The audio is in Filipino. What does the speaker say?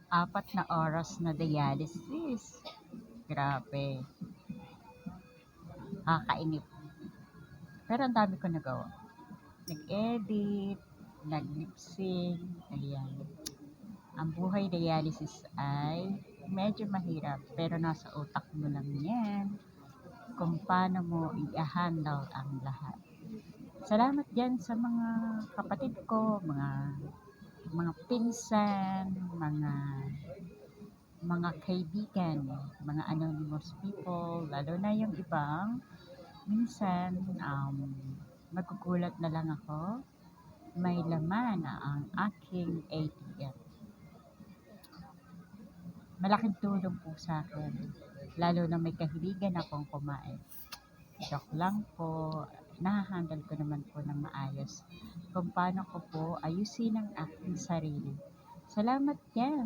4 na oras na dialysis. Grabe, kakainip. Pero ang dami ko nagawa. Nag-edit, nag-lip sync, ayan. Ang buhay dialysis ay medyo mahirap, pero nasa utak mo lang yan kung paano mo i-handle ang lahat. Salamat dyan sa mga kapatid ko, mga pinsan, mga kaibigan, mga anonymous people, lalo na yung ibang minsan magugulat na lang ako, may laman na ang aking ATM. Malaking tulong po sa akin, lalo na may kahiligan akong kumain. Joke lang po, nahahandle ko naman po ng maayos kung paano ko po ayusin ang aking sarili. Salamat yan.